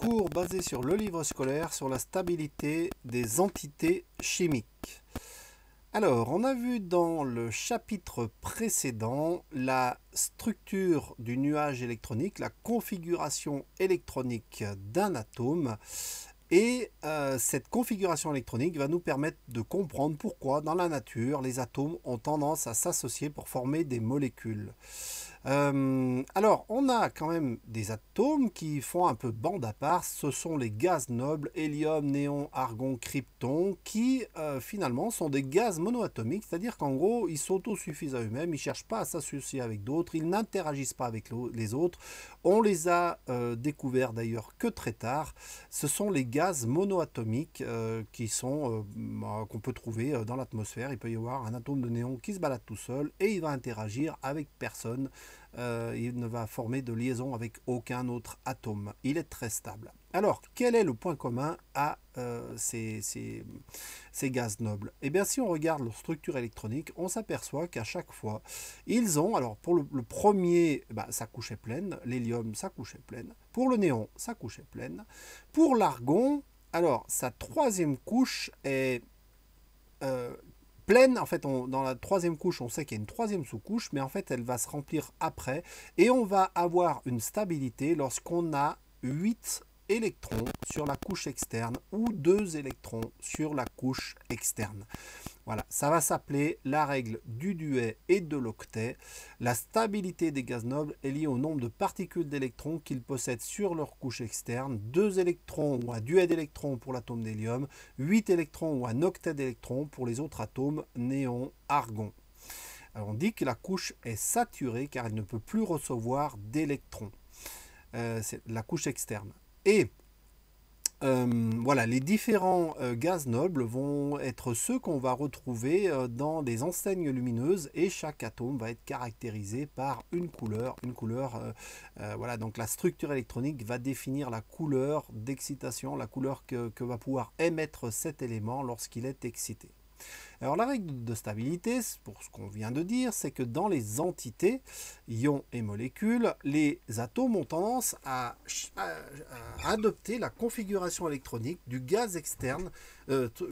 cours basé sur le livre scolaire sur la stabilité des entités chimiques. Alors, on a vu dans le chapitre précédent la structure du nuage électronique, la configuration électronique d'un atome. Et cette configuration électronique va nous permettre de comprendre pourquoi dans la nature les atomes ont tendance à s'associer pour former des molécules. Alors, on a quand même des atomes qui font un peu bande à part. Ce sont les gaz nobles, hélium, néon, argon, krypton, qui finalement sont des gaz monoatomiques, c'est-à-dire qu'en gros, ils s'autosuffisent à eux-mêmes, ils ne cherchent pas à s'associer avec d'autres, ils n'interagissent pas avec les autres. On les a découverts d'ailleurs que très tard. Ce sont les gaz monoatomiques qui sont qu'on peut trouver dans l'atmosphère. Il peut y avoir un atome de néon qui se balade tout seul et il va interagir avec personne. Il ne va former de liaison avec aucun autre atome. Il est très stable. Alors, quel est le point commun à ces gaz nobles? Eh bien, si on regarde leur structure électronique, on s'aperçoit qu'à chaque fois, ils ont, alors pour le premier, sa couche est pleine, l'hélium, sa couche est pleine, pour le néon, sa couche est pleine, pour l'argon, alors sa troisième couche est pleine. En fait, dans la troisième couche, on sait qu'il y a une troisième sous-couche, mais en fait, elle va se remplir après. Et on va avoir une stabilité lorsqu'on a 8 électrons sur la couche externe ou 2 électrons sur la couche externe. Voilà, ça va s'appeler la règle du duet et de l'octet. La stabilité des gaz nobles est liée au nombre de particules d'électrons qu'ils possèdent sur leur couche externe. 2 électrons ou un duet d'électrons pour l'atome d'hélium, 8 électrons ou un octet d'électrons pour les autres atomes néon, argon. Alors on dit que la couche est saturée car elle ne peut plus recevoir d'électrons. C'est la couche externe. Et voilà, les différents gaz nobles vont être ceux qu'on va retrouver dans des enseignes lumineuses et chaque atome va être caractérisé par une couleur. Voilà, donc la structure électronique va définir la couleur d'excitation, la couleur que va pouvoir émettre cet élément lorsqu'il est excité. Alors la règle de stabilité, pour ce qu'on vient de dire, c'est que dans les entités, ions et molécules, les atomes ont tendance à adopter la configuration électronique du gaz externe,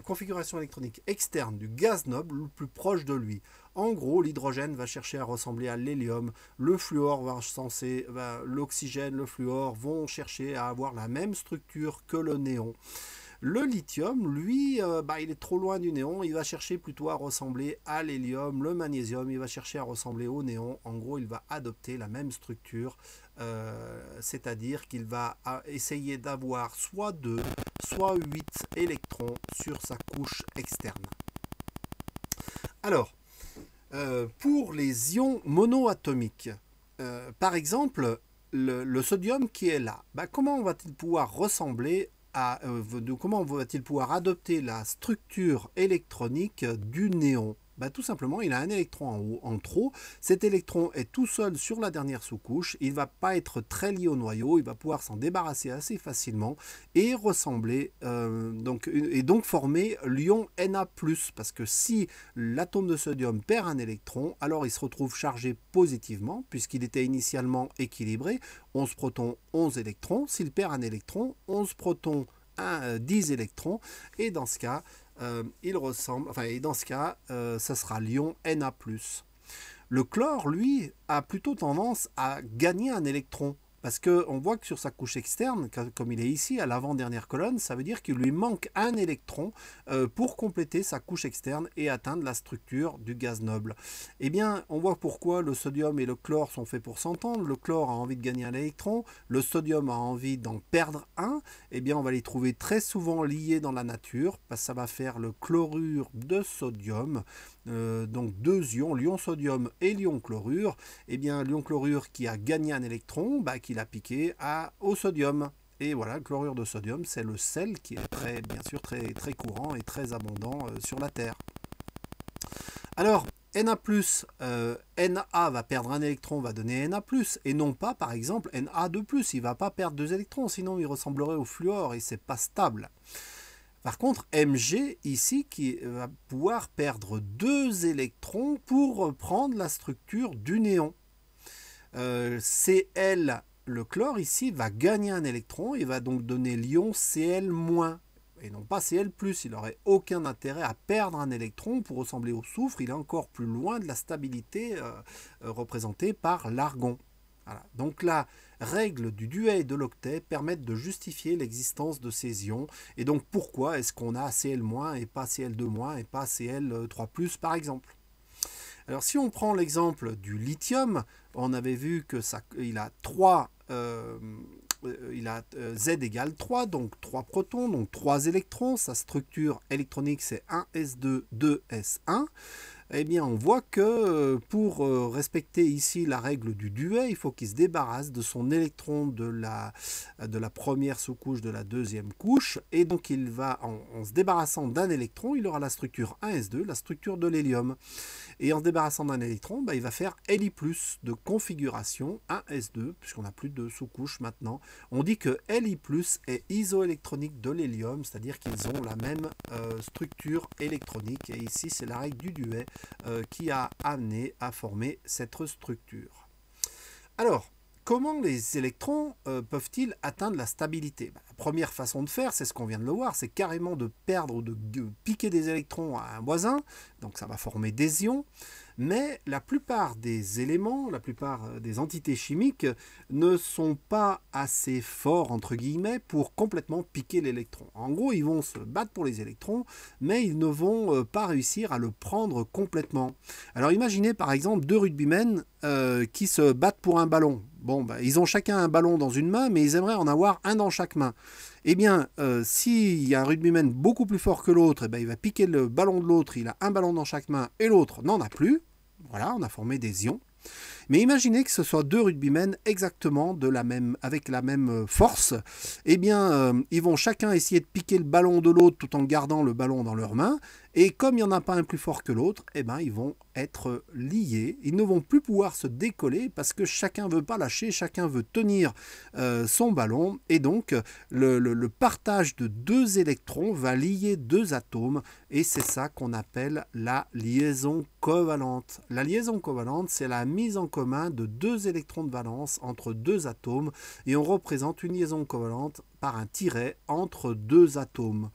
configuration électronique externe du gaz noble le plus proche de lui. En gros, l'hydrogène va chercher à ressembler à l'hélium, le fluor l'oxygène, le fluor vont chercher à avoir la même structure que le néon. Le lithium, lui, il est trop loin du néon, il va chercher plutôt à ressembler à l'hélium. Le magnésium, il va chercher à ressembler au néon. En gros, il va adopter la même structure, c'est-à-dire qu'il va essayer d'avoir soit 2, soit 8 électrons sur sa couche externe. Alors, pour les ions monoatomiques, par exemple, le sodium qui est là, comment va-t-il pouvoir ressembler comment va-t-il pouvoir adopter la structure électronique du néon? Tout simplement, il a un électron en trop. Cet électron est tout seul sur la dernière sous-couche. Il ne va pas être très lié au noyau. Il va pouvoir s'en débarrasser assez facilement et ressembler, donc former l'ion Na+. Parce que si l'atome de sodium perd un électron, alors il se retrouve chargé positivement, puisqu'il était initialement équilibré. 11 protons, 11 électrons. S'il perd un électron, 11 protons, 10 électrons. Et dans ce cas, ça sera l'ion Na+. Le chlore, lui, a plutôt tendance à gagner un électron. Parce qu'on voit que sur sa couche externe, comme il est ici à l'avant-dernière colonne, ça veut dire qu'il lui manque un électron pour compléter sa couche externe et atteindre la structure du gaz noble. Eh bien, on voit pourquoi le sodium et le chlore sont faits pour s'entendre. Le chlore a envie de gagner un électron, le sodium a envie d'en perdre un. Eh bien, on va les trouver très souvent liés dans la nature, parce que ça va faire le chlorure de sodium. Donc deux ions, l'ion sodium et l'ion chlorure. Eh bien, l'ion chlorure qui a gagné un électron, qu'il a piqué au sodium. Et voilà, le chlorure de sodium, c'est le sel qui est bien sûr très courant et très abondant sur la Terre. Alors, Na+, Na va perdre un électron, va donner Na+, et non pas, par exemple, Na2+. Il ne va pas perdre 2 électrons, sinon il ressemblerait au fluor et c'est pas stable. Par contre, Mg, ici, qui va pouvoir perdre 2 électrons pour prendre la structure du néon. Cl le chlore ici va gagner un électron et va donc donner l'ion Cl-, et non pas Cl+. Il n'aurait aucun intérêt à perdre un électron pour ressembler au soufre. Il est encore plus loin de la stabilité représentée par l'argon. Voilà. Donc la règle du duet et de l'octet permettent de justifier l'existence de ces ions. Et donc pourquoi est-ce qu'on a Cl- et pas Cl2- et pas Cl3+, par exemple. Alors si on prend l'exemple du lithium, on avait vu que il a 3... Z égale 3, donc 3 protons, donc 3 électrons. Sa structure électronique, c'est 1s2, 2s1. Eh bien, on voit que pour respecter ici la règle du duet, il faut qu'il se débarrasse de son électron de la première sous-couche de la deuxième couche. Et donc, il va, en se débarrassant d'un électron, il aura la structure 1s2, la structure de l'hélium. Et en se débarrassant d'un électron, il va faire Li+, de configuration 1s2, puisqu'on n'a plus de sous-couche maintenant. On dit que Li+, est isoélectronique de l'hélium, c'est-à-dire qu'ils ont la même structure électronique. Et ici, c'est la règle du duet qui a amené à former cette structure. Alors, comment les électrons peuvent-ils atteindre la stabilité? La première façon de faire, c'est ce qu'on vient de le voir, c'est carrément de perdre ou de piquer des électrons à un voisin, donc ça va former des ions, mais la plupart des éléments, la plupart des entités chimiques ne sont pas assez forts, entre guillemets, pour complètement piquer l'électron. En gros, ils vont se battre pour les électrons, mais ils ne vont pas réussir à le prendre complètement. Alors imaginez par exemple deux rugbymen qui se battent pour un ballon. Bon, ils ont chacun un ballon dans une main, mais ils aimeraient en avoir un dans chaque main. Eh bien, s'il y a un rugbyman beaucoup plus fort que l'autre, il va piquer le ballon de l'autre, il a un ballon dans chaque main et l'autre n'en a plus. Voilà, on a formé des ions. Mais imaginez que ce soit deux rugbymen exactement avec la même force. Eh bien, ils vont chacun essayer de piquer le ballon de l'autre tout en gardant le ballon dans leurs mains. Et comme il n'y en a pas un plus fort que l'autre, ils vont être liés. Ils ne vont plus pouvoir se décoller parce que chacun ne veut pas lâcher, chacun veut tenir son ballon. Et donc, le partage de deux électrons va lier deux atomes. Et c'est ça qu'on appelle la liaison covalente. La liaison covalente, c'est la mise en commun de deux électrons de valence entre deux atomes. Et on représente une liaison covalente par un tiret entre deux atomes.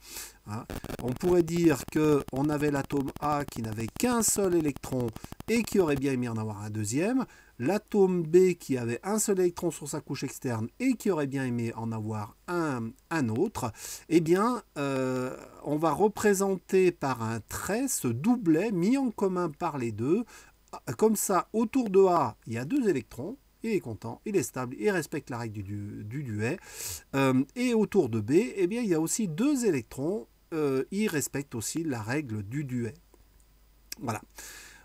On pourrait dire qu'on avait l'atome A qui n'avait qu'un seul électron et qui aurait bien aimé en avoir un deuxième, l'atome B qui avait un seul électron sur sa couche externe et qui aurait bien aimé en avoir un autre. Eh bien, on va représenter par un trait ce doublet mis en commun par les deux. Comme ça, autour de A, il y a deux électrons. Il est content, il est stable, il respecte la règle du duet. Et autour de B, il y a aussi deux électrons. Il respecte aussi la règle du duet. Voilà.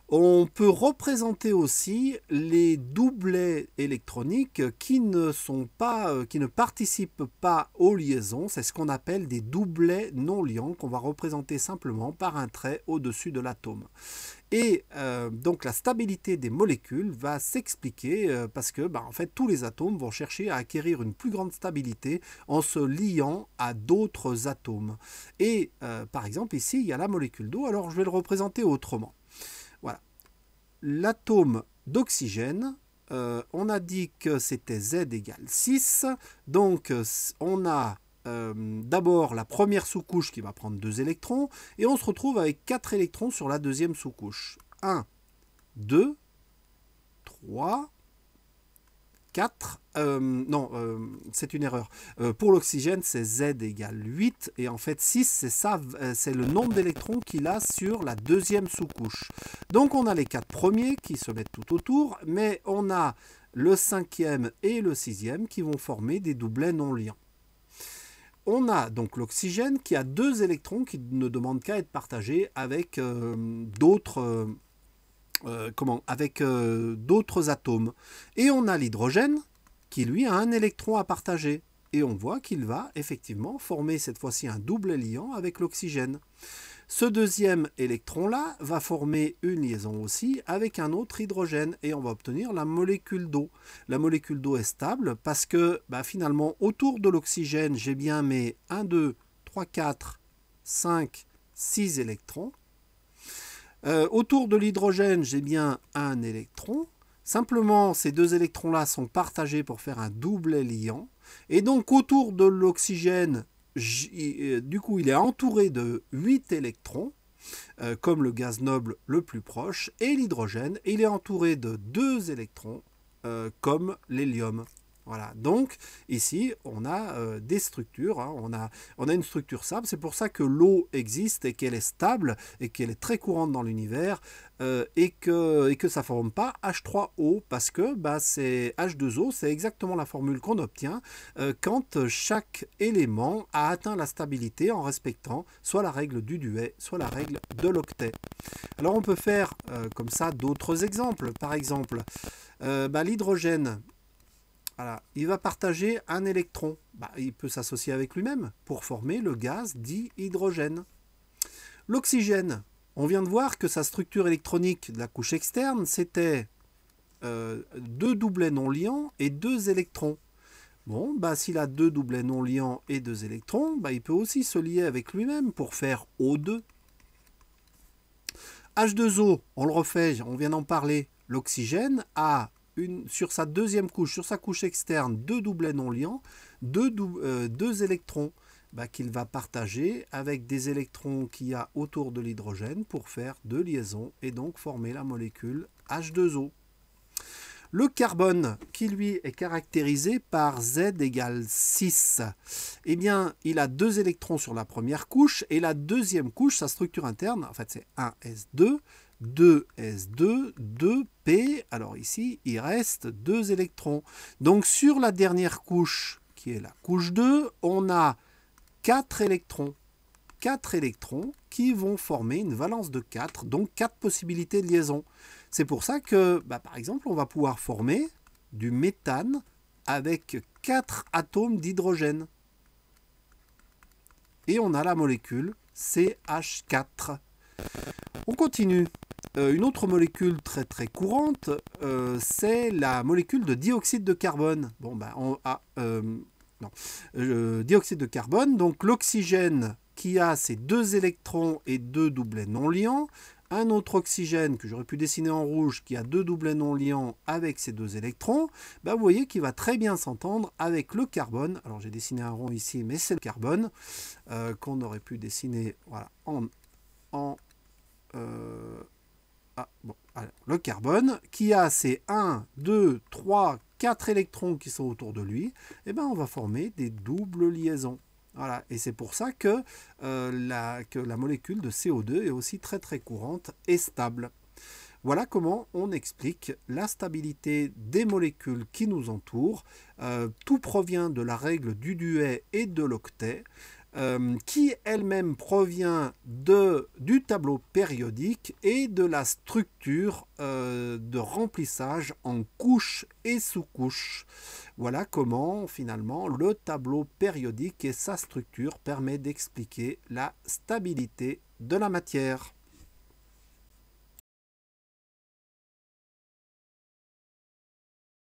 On peut représenter aussi les doublets électroniques qui ne participent pas aux liaisons. C'est ce qu'on appelle des doublets non liants qu'on va représenter simplement par un trait au-dessus de l'atome. Et donc la stabilité des molécules va s'expliquer parce que en fait, tous les atomes vont chercher à acquérir une plus grande stabilité en se liant à d'autres atomes. Et par exemple ici, il y a la molécule d'eau, alors je vais le représenter autrement. Voilà. L'atome d'oxygène, on a dit que c'était Z égale 6, donc on a d'abord la première sous-couche qui va prendre 2 électrons, et on se retrouve avec 4 électrons sur la deuxième sous-couche. 1, 2, 3, 4, c'est une erreur. Pour l'oxygène, c'est Z égale 8, et en fait 6, c'est le nombre d'électrons qu'il a sur la deuxième sous-couche. Donc on a les 4 premiers qui se mettent tout autour, mais on a le 5e et le 6e qui vont former des doublets non liants. On a donc l'oxygène qui a 2 électrons qui ne demandent qu'à être partagés avec d'autres atomes. Et on a l'hydrogène qui lui a un électron à partager. Et on voit qu'il va effectivement former cette fois-ci un double liant avec l'oxygène. Ce deuxième électron-là va former une liaison aussi avec un autre hydrogène et on va obtenir la molécule d'eau. La molécule d'eau est stable parce que finalement autour de l'oxygène j'ai bien mes 1, 2, 3, 4, 5, 6 électrons. Autour de l'hydrogène j'ai bien un électron. Simplement, ces deux électrons-là sont partagés pour faire un doublet liant. Et donc, autour de l'oxygène, du coup, il est entouré de 8 électrons, comme le gaz noble le plus proche, et l'hydrogène, il est entouré de 2 électrons, comme l'hélium. Voilà, donc ici on a des structures, hein, on a une structure stable, c'est pour ça que l'eau existe et qu'elle est stable et qu'elle est très courante dans l'univers et que ça ne forme pas H3O parce que c'est H2O, c'est exactement la formule qu'on obtient quand chaque élément a atteint la stabilité en respectant soit la règle du duet, soit la règle de l'octet. Alors on peut faire comme ça d'autres exemples, par exemple l'hydrogène. Voilà. Il va partager un électron. Il peut s'associer avec lui-même pour former le gaz dit hydrogène. L'oxygène, on vient de voir que sa structure électronique de la couche externe, c'était 2 doublets non liants et 2 électrons. Bon, s'il a 2 doublets non liants et 2 électrons, il peut aussi se lier avec lui-même pour faire O2. H2O, on le refait, on vient d'en parler. L'oxygène a sur sa deuxième couche, sur sa couche externe, 2 doublets non liants, 2 électrons qu'il va partager avec des électrons qu'il y a autour de l'hydrogène pour faire 2 liaisons et donc former la molécule H2O. Le carbone, qui lui est caractérisé par Z égale 6, eh bien, il a 2 électrons sur la première couche et la deuxième couche, sa structure interne, en fait c'est 1s2, 2s2, 2p. Alors ici, il reste 2 électrons. Donc sur la dernière couche, qui est la couche 2, on a 4 électrons. 4 électrons qui vont former une valence de 4, donc 4 possibilités de liaison. C'est pour ça que, par exemple, on va pouvoir former du méthane avec 4 atomes d'hydrogène. Et on a la molécule CH4. On continue. Une autre molécule très très courante, c'est la molécule de dioxyde de carbone. Dioxyde de carbone, donc l'oxygène qui a ses 2 électrons et 2 doublets non liants, un autre oxygène que j'aurais pu dessiner en rouge qui a 2 doublets non liants avec ses 2 électrons, vous voyez qu'il va très bien s'entendre avec le carbone. Alors j'ai dessiné un rond ici, mais c'est le carbone qu'on aurait pu dessiner le carbone qui a ses 1, 2, 3, 4 électrons qui sont autour de lui, on va former des doubles liaisons. Voilà. Et c'est pour ça que la molécule de CO2 est aussi très très courante et stable. Voilà comment on explique la stabilité des molécules qui nous entourent. Tout provient de la règle du duet et de l'octet, qui elle-même provient du tableau périodique et de la structure de remplissage en couches et sous-couches. Voilà comment finalement le tableau périodique et sa structure permettent d'expliquer la stabilité de la matière.